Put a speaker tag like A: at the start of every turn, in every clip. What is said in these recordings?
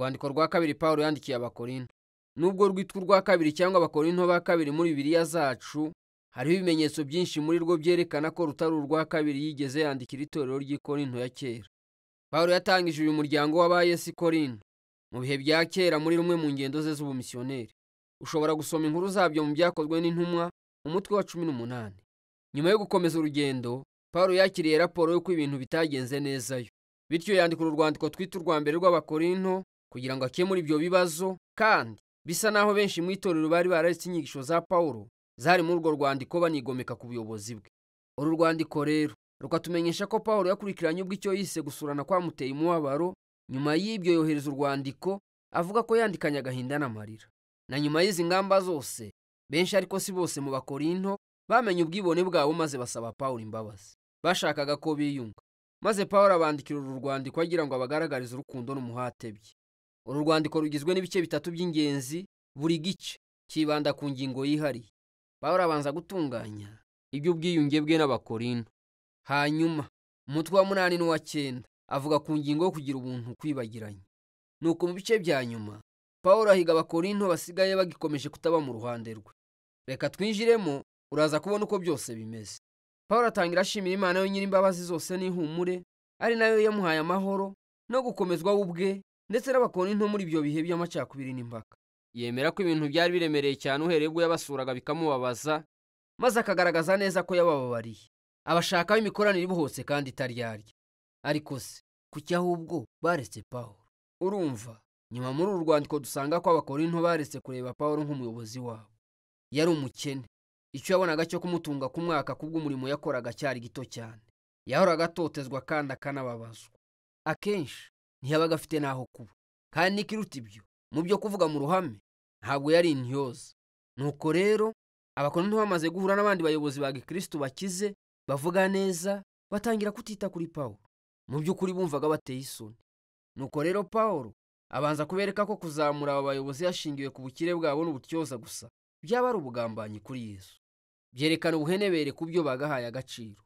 A: Urwandiko rwa kabiri Pawulo yandikiye Abakorinto. Nubwo rwitwa urwa kabiri cyangwa Abakorinto ba kabiri muri Bibiliya zacu, hariho ibimenyetso byinshi muri rwo byerekana ko rutari urwa kabiri yigeze yandikira itorero ry'i Korinto ya kera. Pawulo yatangije uyu muryango w'abayesi i Korinto mu bihe bya kera muri rumwe mu ngendo ze z'ubumisiyoneri. Ushobora gusoma inkuru zabyo mu byakozwe n'intumwa umutwe wa 18. Nyuma yo gukomeza urugendo, Pawulo yakiriye raporo y'uko ibintu bitagenze nezayo. Bityo yandika urwandiko twita urwa mbere rw'Abakorinto kugira ngo akemure ibyo bibazo, kandi bisa naho benshi mu itorero bari bararetse inyigisho za Pawulo zari muri urwo rwandiko banigomeka ku buyobozi bwe. Uru rwandiko rero rukatumenyesha ko Pawulo yakurikiranye ubwo icyo yise gusurana kwamuteye umubabaro. Nyuma y'ibyo yohereza urwandiko avuga ko yandikanye agahinda n'amarira. Na nyuma y'izi ngamba zose, benshi ariko si bose mu Bakorinto bamenye ubwibone bwabo maze basaba Pawulo imbabazi. Bashakaga ko biyunga. Maze Pawulo abandikira uru rwandiko agira ngo abagaragarize urukundo n'umuhate bye. Uru rwandiko rugizwe n'ibice bitatu by'ingenzi, buri gice kibanda ku ngingo yihariye. Pawulo abanza gutunganya iby'ubwiyunge bwe n'Abakorinto. Hanyuma umutwe wa 8 n'uwa 9 avuga ku ngingo yo kugira ubuntu kwibagiranye. Nuko mu bice bya nyuma Pawulo ahiga Abakorinto basigaye bagikomeje kutaba mu ruhande rwe. Reka twinjiremo uraza kubona uko byose bimeze. Pawulo atangira ashimira Imana yo nyir'imbabazi zose n'ihumure, ari nayo yamuhaye amahoro no gukomezwa ubwe ndetse n'Abakorinto muri ibyo bihe by'amacakubiri n'impaka. Yemera ko ibintu byari biremereye cyane uhereye ubwo yabasuraga bikamubabaza, maze akagaragaza neza ko yabababariye. Abashakaho imikoranire ibohotse kandi itaryarya. Ariko se kuki ahubwo baretse Pawulo? Urumva, nyuma muri uru rwandiko dusanga ko Abakorinto baretse kureba Pawulo nk'umuyobozi wabo. Yari umukene. Icyo yabonaga cyo kumutunga ku mwaka kubw'umurimo yakoraga cyari gito cyane. Yahoraga atotezwa kandi akanababazwa. Akenshi ntiyabaga afite n'aho kuba. Kandi n'ikiruta ibyo, mu byo kuvuga mu ruhame, ntabwo yari intyoza. Nuko rero Abakorinto bamaze guhura n'abandi bayobozi ba Gikristo bakize, bavuga neza, batangira kutita kuri Pawulo. Mu by'ukuri bumvaga bateye isoni. Nuko rero Pawulo abanza kubereka ko kuzamura aba bayobozi yashingiwe ku bukire bwabo n'ubutyoza gusa byaba ari ubugambanyi kuri Yesu. Byerekana ubuhenebere ku byo bagahaye agaciro.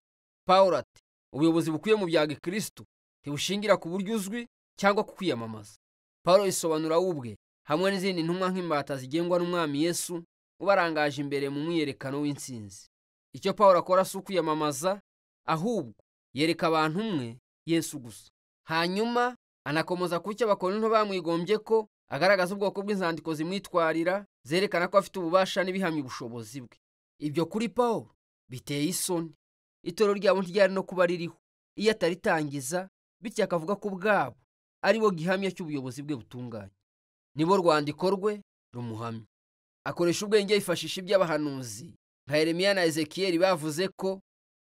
A: Pawulo ati, ubuyobozi bukwiye mu bya Gikristo ntibushingira ku buryo uzwi cyangwa ku kwiyamamaza. Pawulo yisobanura ubwe hamwe n'izindi ntumwa nk'imbata zigengwa n'Umwami Yesu, ubarangaje imbere mu mwiyerekano w'intsinzi. Icyo Pawulo akora si ukwiyamamaza, ahubwo yereka abantu umwe, Yesu gusa. Hanyuma anakomoza ku cyo Abakorinto bamwigombye ko agaragaza ubwoko bw'inzandiko zimwitwarira zerekana ko afite ububasha n'ibihamya ubushobozi bwe. Ibyo kuri Pawulo biteye isoni. Itorero ryabo ntiryari no kuba ririho iyo ataritangiza, bityo akavuga ko ubwabo ari bo gihamya cy'ubuyobozi bwe butunganye. Nibo rwandiko rwe rumuhamya. Akoresha ubwenge yifashisha iby'abahanuzi nka Yeremiya na Ezekiyeli bavuze ko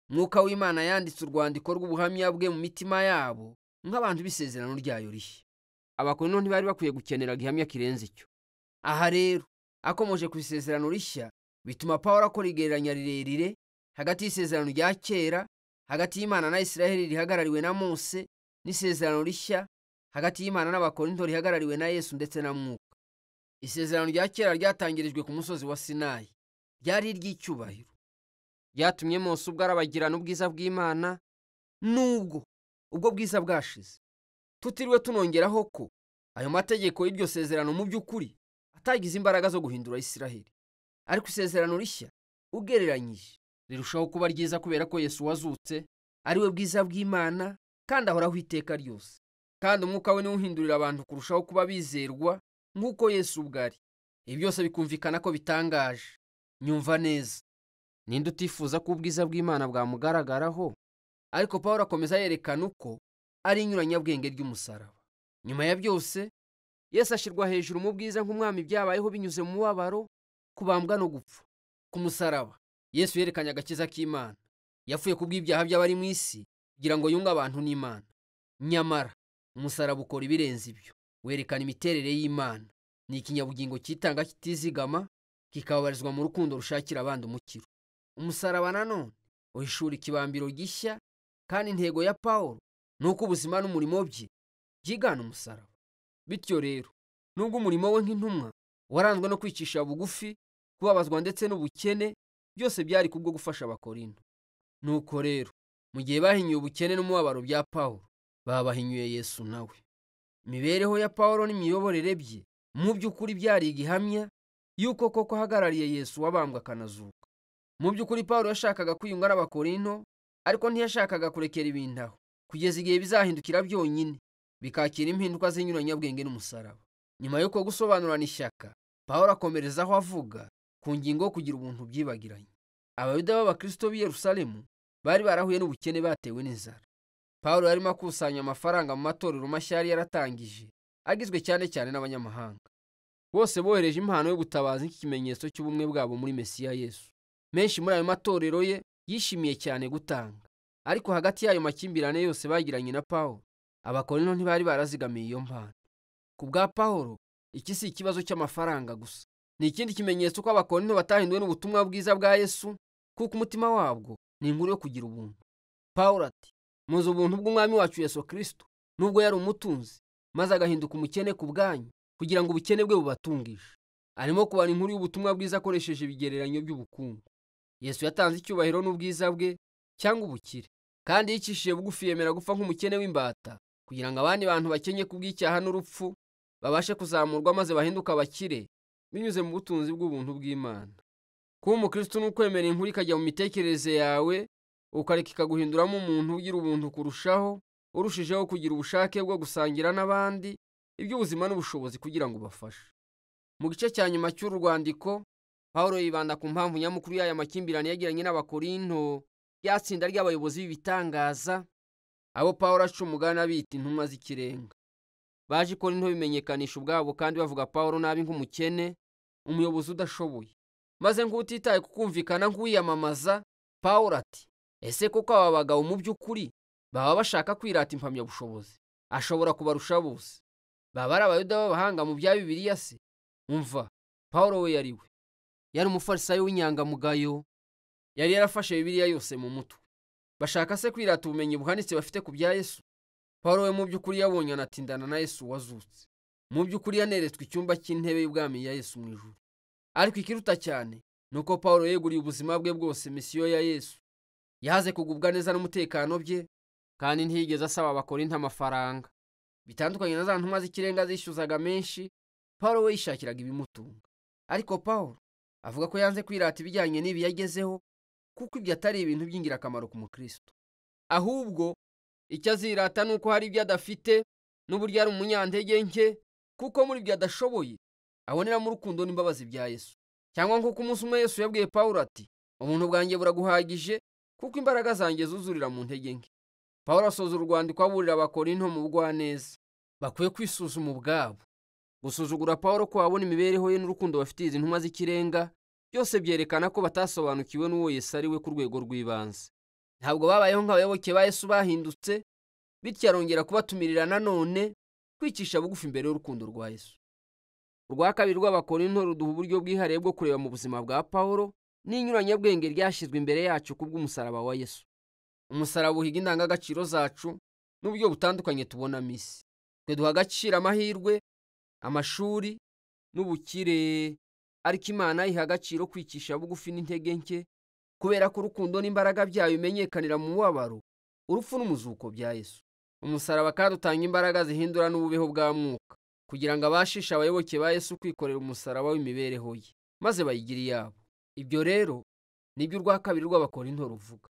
A: Mwuka w'Imana yanditse urwandiko rw'ubuhamya bwe mu mitima yabo nk'abantu b'isezerano ryayo rishya. Abakorinto ntibari bakwiye gukenera gihamya kirenze icyo. Aha rero akomoje ku isezerano rishya, bituma Pawulo akora igereranya rirerire hagati y'isezerano rya kera, hagati y'Imana na Isiraheli rihagarariwe na Mose, n'isezerano rishya hagati y'Imana n'Abakorinto rihagarariwe na Yesu ndetse na Mwuka. Isezerano rya kera ryatangirijwe ku musozi wa Sinayi, ryari iry'icyubahiro. Ryatumye Mose ubwo arabagirana ubwiza bw'Imana, nubwo ubwo bwiza bwashize. Tutiriwe tunongeraho ko ayo mategeko y'iryo sezerano mu by'ukuri atagize imbaraga zo guhindura Isiraheli. Ariko isezerano rishya ugereranyije rirushaho kuba ryiza kubera ko Yesu wazutse ari we bwiza bw'Imana kandi ahoraho iteka ryose. Kandi umwuka we niwe uhindurira abantu kurushaho kuba bizerwa nk'uko Yesu ubwo ari. Ibi byose bikumvikana ko bitangaje. Nyumva neza, ninde utifuza ko ubwiza bw'Imana bwamugaragaraho? Ariko Pawulo akomeza yerekana uko ari inyuranyabwenge ry'umusaraba. Nyuma ya byose, Yesu ashirwa hejuru mu bwiza nk'umwami byabayeho binyuze mu mubabaro, kubambwa no gupfa. Ku musaraba, Yesu yerekanye agakiza k'Imana. Yapfuye kubw'ibyaha by'abari mu isi kugira ngo yunge abantu n'Imana. Nyamara umusaraba ukora ibirenze ibyo. Werekana imiterere y'Imana. Ni ikinyabugingo cyitanga kitizigama, kikababarizwa mu rukundo rushakira abandi umukiro. Umusaraba nanone uhishura ikibambiro gishya, kandi intego ya Pawulo ni uko ubuzima n'umurimo bye byigana umusaraba. Bityo rero, nubwo umurimo we nk'intumwa waranzwe no kwicisha bugufi, kubabazwa ndetse n'ubukene, byose byari kubwo gufasha Abakorinto. Nuko rero, mu gihe bahinyuye ubukene n'umubabaro bya Pawulo, babahinyuye Yesu nawe. imibereho ya Pawulo n'imiyoborere bye mu by'ukuri byari igihamya yuko koko ahagarariye Yesu wabambwe akanazuka. Mu by'ukuri Pawulo yashakaga kwiyunga n'Abakorinto, ariko ntiyashakaga kurekera ibintu aho kugeza igihe bizahindukira byonyine bikakira impinduka z'inyuranyabwenge n'umusaraba. Nyuma y'uko gusobanurana ishyaka, Pawulo akomerezaho avuga ku ngingo yo kugira ubuntu byibagiranye. Abayuda b'Abakristo b'i Yerusalemu bari barahuye n'ubukene batewe n'inzara. Pawulo yarimo akusanya amafaranga mu matorero mashya yari yaratangije, agizwe cyane cyane n'abanyamahanga. Bose bohereje impano y'ubutabazi nk'ikimenyetso cy'ubumwe bwabo muri Mesiya Yesu. Menshi muri ayo matorero ye yishimiye cyane gutanga, ariko hagati y'ayo makimbirane yose bagiranye na Pawulo, Abakorinto ntibari barazigamiye iyo mpano. Ku bwa Pawulo, iki si ikibazo cy'amafaranga gusa, ni ikindi kimenyetso ko Abakorinto batahinduwe n'ubutumwa bwiza bwa Yesu, kuko umutima wabwo ni inkuru yo kugira ubuntu. Pawulo ati, muzi ubuntu bw'Umwami wacu Yesu Kristo, nubwo yari umutunzi maze agahinduka umukene ku bwanyu, kugira ngo ubukene bwe bubatungishe. Arimo kubara inkuru y'ubutumwa bwiza akoresheje ibigereranyo by'ubukungu. Yesu yatanze icyubahiro n'ubwiza bwe cyangwa ubukire, kandi yicishije bugufi yemera gupfa nk'umukene w'imbata, kugira ngo abandi bantu bakenye kubw'icyaha n'urupfu babashe kuzamurwa maze bahinduka abakire binyuze mu butunzi bw'ubuntu bw'Imana. Kuba umukristo ni ukwemera inkuru ikajya mu mitekerereze yawe, ukareka ikaguhinduramo umuntu ugira ubuntu kurushaho, urushijeho kugira ubushake bwo gusangira n'abandi iby'ubuzima n'ubushobozi kugira ngo ubafashe. Mu gice cya nyuma cy'uru rwandiko, Pawulo yibanda ku mpamvu nyamukuru y'aya makimbirane yagiranye n'Abakorinto, ryatsinda ry'abayobozi b'ibitangaza, abo Pawulo aca umugani abita intumwa z'ikirenga. Baje i Korinto bimenyekanisha ubwabo kandi bavuga Pawulo nabi nk'umukene, umuyobozi udashoboye. Maze nk'utitaye ku kumvikana nk'uwiyamamaza, Pawulo ati, ese koko aba bagabo mu by'ukuri baba bashaka kwirata impamyabushobozi? Ashobora kubarusha bose. Baba ari Abayuda b'abahanga mu bya Bibiliya se? Umva, Pawulo we yari we. Yari umufarisayo w'inyangamugayo, yari yarafashe Bibiliya yose mu mutwe. Bashaka se kwirata ubumenyi buhanitse bafite ku bya Yesu? Pawulo we mu by'ukuri yabonye anatindana na Yesu wazutse. Mu by'ukuri yaneretswe icyumba cy'intebe y'ubwami ya Yesu mu ijuru. Ariko ikiruta cyane ni uko Pawulo yeguriye ubuzima bwe bwose misiyo ya Yesu. Yahaze kugubwa neza n'umutekano bye, kandi ntiyigeze asaba Abakorinto amafaranga. Bitandukanye na za ntumwa z'ikirenga zishyuzaga menshi, Pawulo we yishakiraga ibimutunga. Ariko Pawulo avuga ko yanze kwirata ibijyanye n'ibi yagezeho, kuko ibyo atari ibintu by'ingirakamaro ku mukristo. Ahubwo icyo azirata ni uko hari ibyo adafite, n'uburyo ari umunyantege nke, kuko muri ibyo adashoboye aboneramo urukundo n'imbabazi bya Yesu. Cyangwa nk'uko umunsi umwe Yesu yabwiye Pawulo ati, ubuntu bwanjye buraguhagije, kuko imbaraga zanjye zuzurira mu ntege nke. Pawulo asoza urwandiko aburira Abakorinto mu bugwaneza. Bakwiye kwisuzuma ubwabo. Gusuzugura Pawulo ko abona imibereho ye n'urukundo bafitiye izi ntumwa z'ikirenga, byose byerekana ko batasobanukiwe n'uwo Yesu ari we ku rwego rw'ibanze. Ntabwo babayeho nk'abayoboke ba Yesu bahindutse, bityo arongera kubatumirira nanone kwicisha bugufi imbere y'urukundo rwa Yesu. Urwa kabiri rw'Abakorinto ruduha uburyo bwihariye bwo kureba mu buzima bwa Pawulo n'inyuranyabwenge ryashyizwe imbere yacu kubw'umusaraba wa Yesu. Umusaraba uhiga indangagaciro zacu n'uburyo butandukanye tubonamo isi. Twe duha agaciro amahirwe, amashuri n'ubukire, ariko Imana iha agaciro kwicisha bugufi n'intege nke, kubera ko urukundo n'imbaraga byayo bimenyekanira mu mubabaro, urupfu n'umuzuko bya Yesu. Umusaraba kandi utanga imbaraga zihindura n'ububeho bwa mwuka, kugira ngo abashishe abayoboke ba Yesu kwikorera umusaraba w'imibereho ye, maze bayigire iyabo. Ibyo rero nibyo urwa kabiri rw'Abakorinto ruvuga.